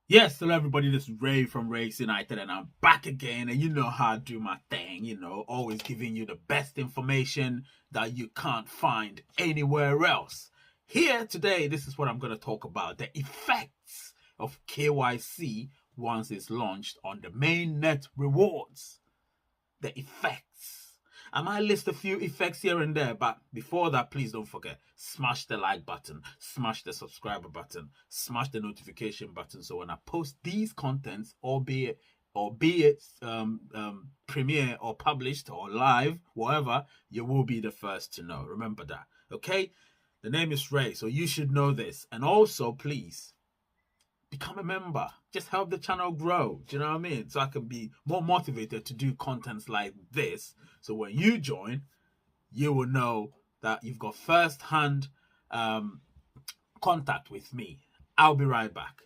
Yes, hello everybody, this is Ray from Race United and I'm back again, and you know how I do my thing, always giving you the best information that you can't find anywhere else. Here today, this is what I'm going to talk about, the effects of KYC once it's launched on the Mainnet Rewards. The effects. I might list a few effects here and there, but before that, please don't forget, smash the like button, smash the subscriber button, smash the notification button, so when I post these contents, albeit premiere or published or live, whatever, you will be the first to know. Remember that, okay? The name is Ray, so you should know this. And also, please, become a member. Just help the channel grow. Do you know what I mean? So I can be more motivated to do contents like this. So when you join, you will know that you've got first-hand contact with me. I'll be right back.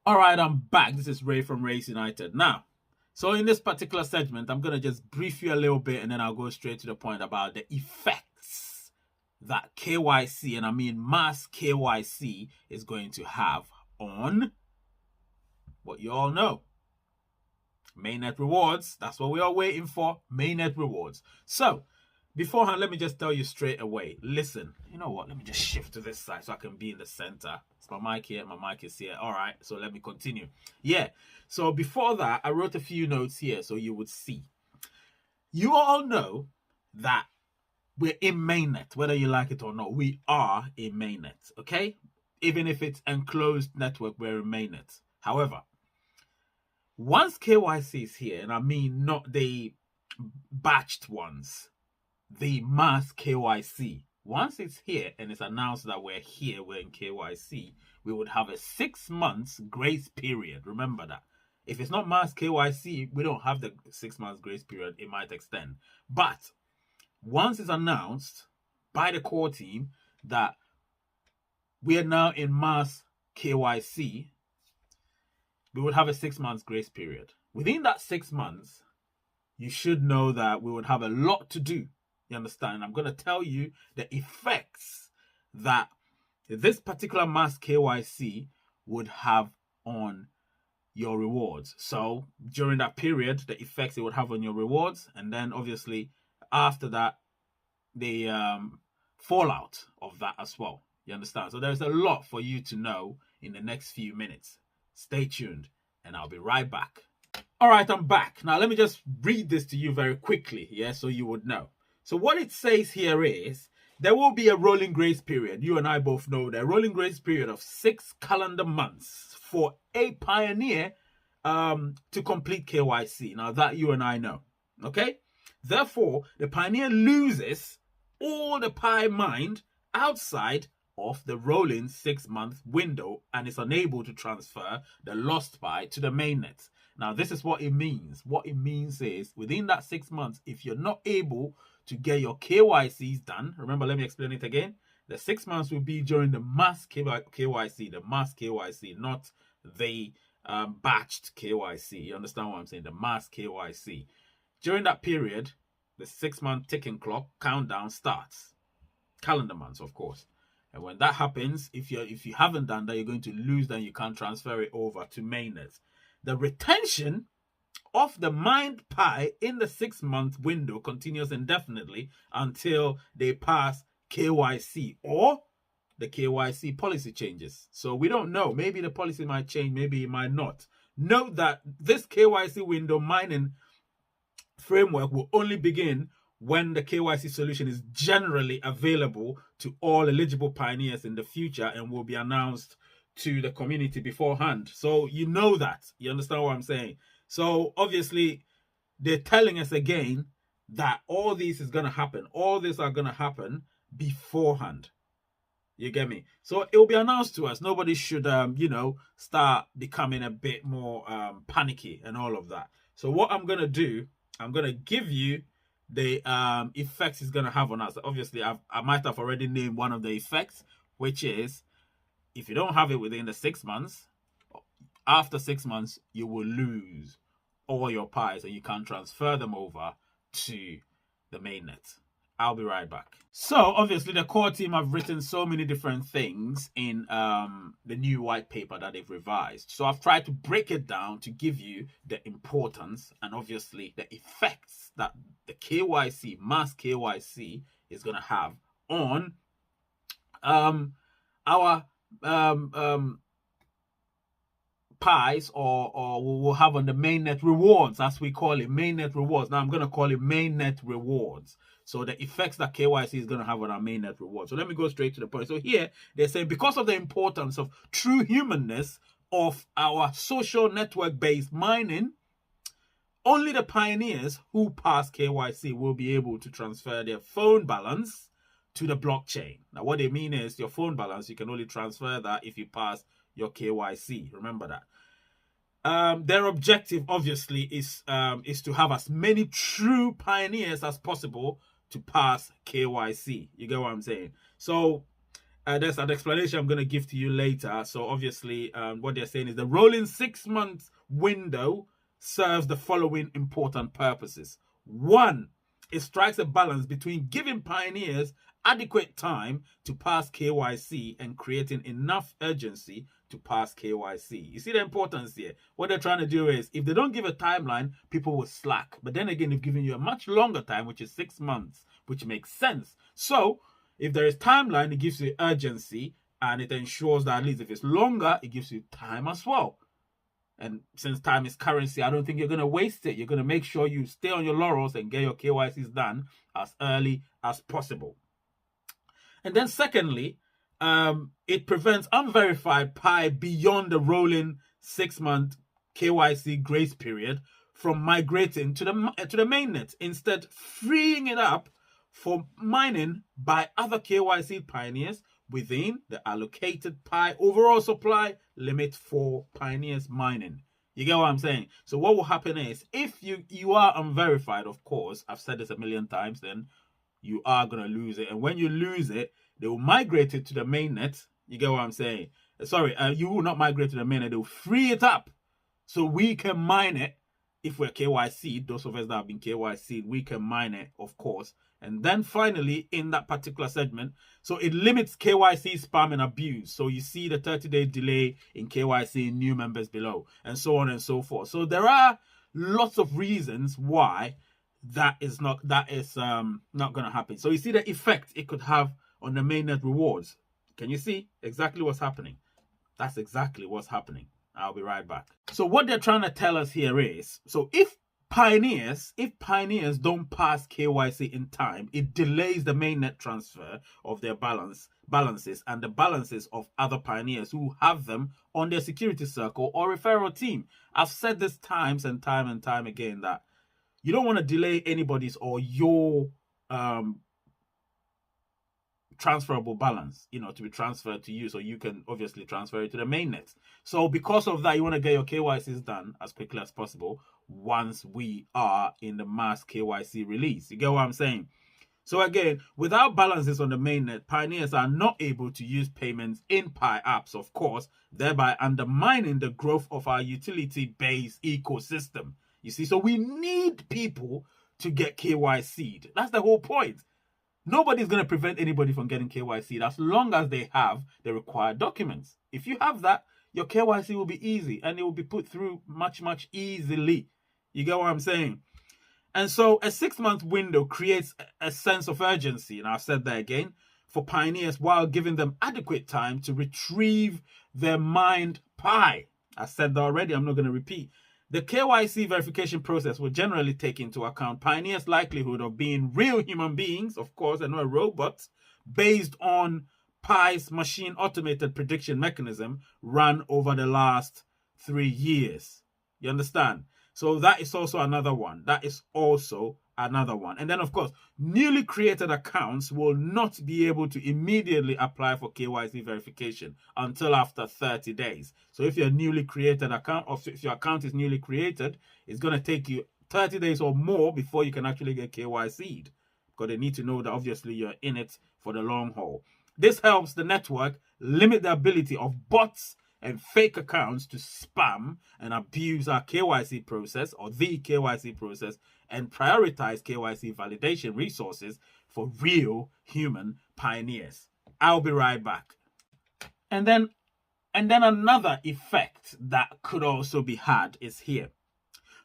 All right, I'm back. This is Ray from Race United. Now, so in this particular segment, I'm going to just brief you a little bit and then I'll go straight to the point about the effects that KYC, and I mean mass KYC, is going to have on what you all know. Mainnet Rewards. That's what we are waiting for. Mainnet Rewards. So, beforehand, let me just tell you straight away. Listen, you know what? Let me just shift to this side so I can be in the center. It's my mic here. My mic is here. All right. So let me continue. Yeah. So before that, I wrote a few notes here so you would see. You all know that we're in Mainnet, whether you like it or not. We are in Mainnet. Okay. Even if it's enclosed network, we're in Mainnet. However, once KYC is here, and I mean not the batched ones, the mass KYC. Once it's here and it's announced that we're here, we're in KYC, we would have a 6 months grace period. Remember that. If it's not mass KYC, we don't have the 6 months grace period. It might extend. But once it's announced by the core team that we are now in mass KYC, we would have a 6 months grace period. Within that 6 months, you should know that we would have a lot to do. You understand? I'm going to tell you the effects that this particular mass KYC would have on your rewards. So during that period, the effects it would have on your rewards, and then obviously after that, the fallout of that as well. You understand? So there's a lot for you to know in the next few minutes. Stay tuned, and I'll be right back. All right, I'm back. Now, let me just read this to you very quickly, yeah, so you would know. So what it says here is, there will be a rolling grace period. You and I both know that. A rolling grace period of 6 calendar months for a pioneer to complete KYC. Now, that you and I know, okay? Therefore, the pioneer loses all the Pi mined outside of the rolling 6-month window and is unable to transfer the lost Pi to the mainnet. Now, this is what it means. What it means is, within that 6 months, if you're not able to get your KYCs done, remember, let me explain it again. The 6 months will be during the mass KYC, not the batched KYC. You understand what I'm saying? The mass KYC. During that period, the 6-month ticking clock countdown starts. Calendar months, of course. And when that happens, if you haven't done that, you're going to lose, then you can't transfer it over to mainnet. The retention of the mined Pi in the 6-month window continues indefinitely until they pass KYC or the KYC policy changes. So we don't know. Maybe the policy might change, maybe it might not. Note that this KYC window mining framework will only begin when the KYC solution is generally available to all eligible pioneers in the future and will be announced to the community beforehand. So you know that. You understand what I'm saying? So obviously, they're telling us again that all this is going to happen. All this are going to happen beforehand. You get me? So it will be announced to us. Nobody should, start becoming a bit more panicky and all of that. So what I'm gonna do, I'm gonna give you the effects it's gonna have on us. Obviously, I might have already named one of the effects, which is if you don't have it within the 6 months, after 6 months, you will lose all your pies and you can't transfer them over to the mainnet. I'll be right back. So obviously the core team have written so many different things in the new white paper that they've revised. So I've tried to break it down to give you the importance and obviously the effects that the KYC, mass KYC, is going to have on our pies, or we'll have on the Mainnet Rewards, as we call it, Mainnet Rewards. Now I'm going to call it Mainnet Rewards. So the effects that KYC is going to have on our Mainnet Rewards. So let me go straight to the point. So here they say because of the importance of true humanness of our social network-based mining, only the pioneers who pass KYC will be able to transfer their phone balance to the blockchain. Now what they mean is your phone balance, you can only transfer that if you pass your KYC. Remember that. Their objective obviously is to have as many true pioneers as possible to pass KYC. You get what I'm saying? So there's an explanation I'm going to give to you later. So obviously what they're saying is the rolling 6 month window serves the following important purposes. 1, it strikes a balance between giving pioneers adequate time to pass KYC and creating enough urgency to pass KYC. You see the importance here? What they're trying to do is, if they don't give a timeline, people will slack. But then again, they've given you a much longer time, which is 6 months, which makes sense. So if there is timeline, it gives you urgency, and it ensures that at least if it's longer, it gives you time as well. And since time is currency, I don't think you're going to waste it. You're going to make sure you stay on your laurels and get your KYCs done as early as possible. And then secondly, it prevents unverified pie beyond the rolling 6 month KYC grace period from migrating to the mainnet, instead freeing it up for mining by other KYC pioneers within the allocated pie overall supply limit for pioneers mining. You get what I'm saying? So what will happen is, if you are unverified, of course, I've said this a million times, then you are going to lose it. And when you lose it, they will migrate it to the mainnet. You get what I'm saying? Sorry, you will not migrate to the mainnet. They will free it up so we can mine it. If we're KYC, those of us that have been KYC, we can mine it, of course. And then finally, in that particular segment, so it limits KYC spam and abuse. So you see the 30-day delay in KYC new members below, and so on and so forth. So there are lots of reasons why that is not going to happen. So you see the effect it could have on the Mainnet Rewards. Can you see exactly what's happening? That's exactly what's happening. I'll be right back. So what they're trying to tell us here is, so if pioneers don't pass KYC in time, it delays the mainnet transfer of their balances and the balances of other pioneers who have them on their security circle or referral team. I've said this times and time again that you don't want to delay anybody's or your transferable balance, to be transferred to you, so you can obviously transfer it to the mainnet. So because of that, you want to get your KYCs done as quickly as possible once we are in the mass KYC release. You get what I'm saying? So again, without balances on the mainnet, pioneers are not able to use payments in Pi apps, of course, thereby undermining the growth of our utility-based ecosystem. You see, so we need people to get KYC'd. That's the whole point. Nobody's going to prevent anybody from getting KYC'd as long as they have the required documents. If you have that, your KYC will be easy and it will be put through much easily. You get what I'm saying? And so a 6 month window creates a sense of urgency, and I've said that again, for pioneers while giving them adequate time to retrieve their mined pie. I said that already, I'm not going to repeat. The KYC verification process will generally take into account pioneers' likelihood of being real human beings, of course, and not robots, based on Pi's machine automated prediction mechanism run over the last 3 years. You understand? So that is also another one. another one. And then, of course, newly created accounts will not be able to immediately apply for KYC verification until after 30 days. So if your newly created account, or if your account is newly created, it's going to take you 30 days or more before you can actually get KYC'd, because they need to know that obviously you're in it for the long haul. This helps the network limit the ability of bots and fake accounts to spam and abuse our KYC process, or the KYC process, and prioritize KYC validation resources for real human pioneers. I'll be right back. And then another effect that could also be had is here.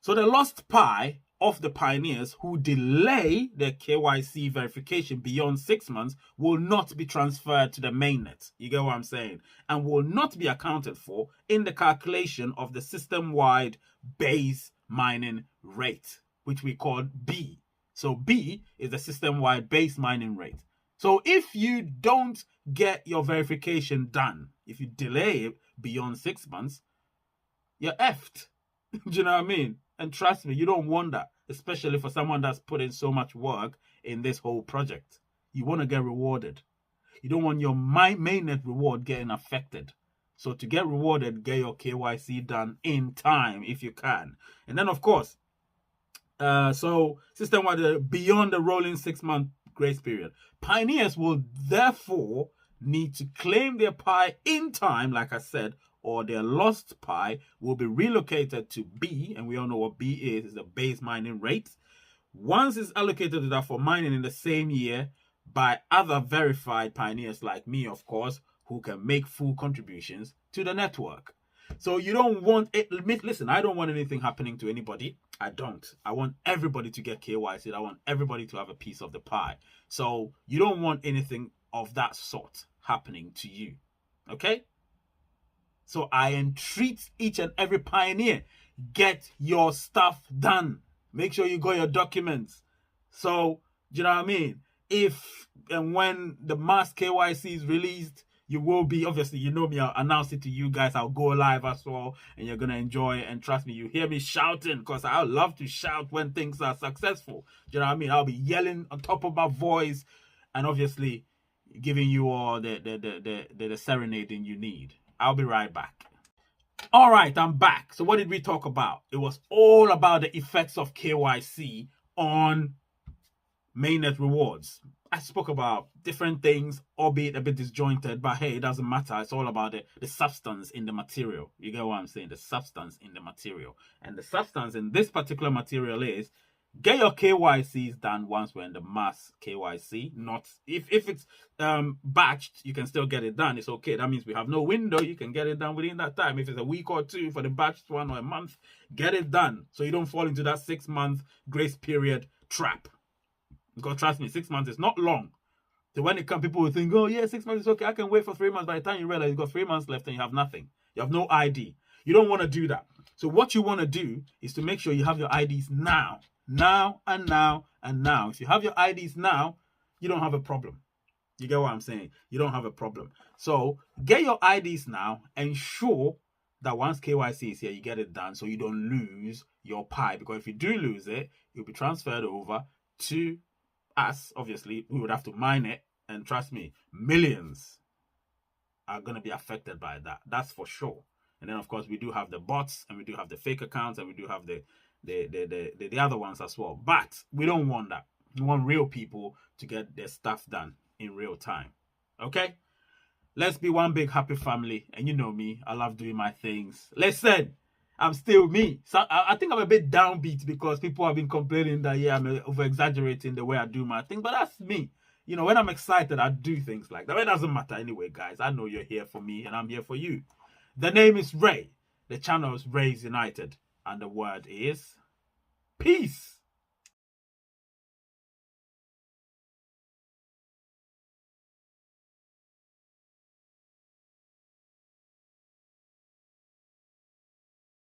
So the lost pie of the pioneers who delay their KYC verification beyond 6 months will not be transferred to the mainnet. You get what I'm saying? And will not be accounted for in the calculation of the system-wide base mining rate, which we call B. So B is the system-wide base mining rate. So if you don't get your verification done, if you delay it beyond 6 months, you're effed. Do you know what I mean? And trust me, you don't want that, especially for someone that's put in so much work in this whole project. You want to get rewarded. You don't want your mainnet reward getting affected. So to get rewarded, get your KYC done in time if you can. And then, of course, so system-wide, beyond the rolling 6-month grace period, pioneers will therefore need to claim their pie in time, like I said, or their lost pie will be relocated to B, and we all know what B is the base mining rate. Once it's allocated to that for mining in the same year by other verified pioneers like me, of course, who can make full contributions to the network. So you don't want it. Listen, I don't want anything happening to anybody. I don't. I want everybody to get KYC. I want everybody to have a piece of the pie. So you don't want anything of that sort happening to you. Okay? So I entreat each and every pioneer, get your stuff done. Make sure you got your documents. So, do you know what I mean? If and when the mass KYC is released, you will be, obviously, you know me, I'll announce it to you guys. I'll go live as well, and you're going to enjoy it. And trust me, you hear me shouting, because I love to shout when things are successful. Do you know what I mean? I'll be yelling on top of my voice, and obviously giving you all the serenading you need. I'll be right back. All right, I'm back. So what did we talk about? It was all about the effects of KYC on Mainnet Rewards. I spoke about different things, albeit a bit disjointed, but hey, it doesn't matter. It's all about the substance in the material. You get what I'm saying? The substance in the material. And the substance in this particular material is get your KYCs done once we're in the mass KYC. Not if it's batched, you can still get it done. It's okay. That means we have no window. You can get it done within that time. If it's a week or two for the batched one, or a month, get it done so you don't fall into that 6-month grace period trap. Because trust me, 6 months is not long. So when it comes, people will think, oh yeah, 6 months is okay. I can wait for 3 months. By the time you realize you've got 3 months left and you have nothing. You have no ID. You don't want to do that. So what you want to do is to make sure you have your IDs now. Now and now and now. If you have your IDs now, you don't have a problem. You get what I'm saying? You don't have a problem. So get your IDs now. Ensure that once KYC is here, you get it done so you don't lose your pie. Because if you do lose it, it'll be transferred over to us. Obviously, we would have to mine it. And trust me, millions are going to be affected by that. That's for sure. And then, of course, we do have the bots, and we do have the fake accounts, and we do have the other ones as well. But we don't want that. We want real people to get their stuff done in real time. Okay? Let's be one big happy family. And you know me, I love doing my things. Listen, I'm still me. So I think I'm a bit downbeat because people have been complaining that, yeah, I'm over-exaggerating the way I do my thing. But that's me. You know, when I'm excited, I do things like that. It doesn't matter anyway, guys. I know you're here for me, and I'm here for you. The name is Ray. The channel is Ray's United. And the word is peace.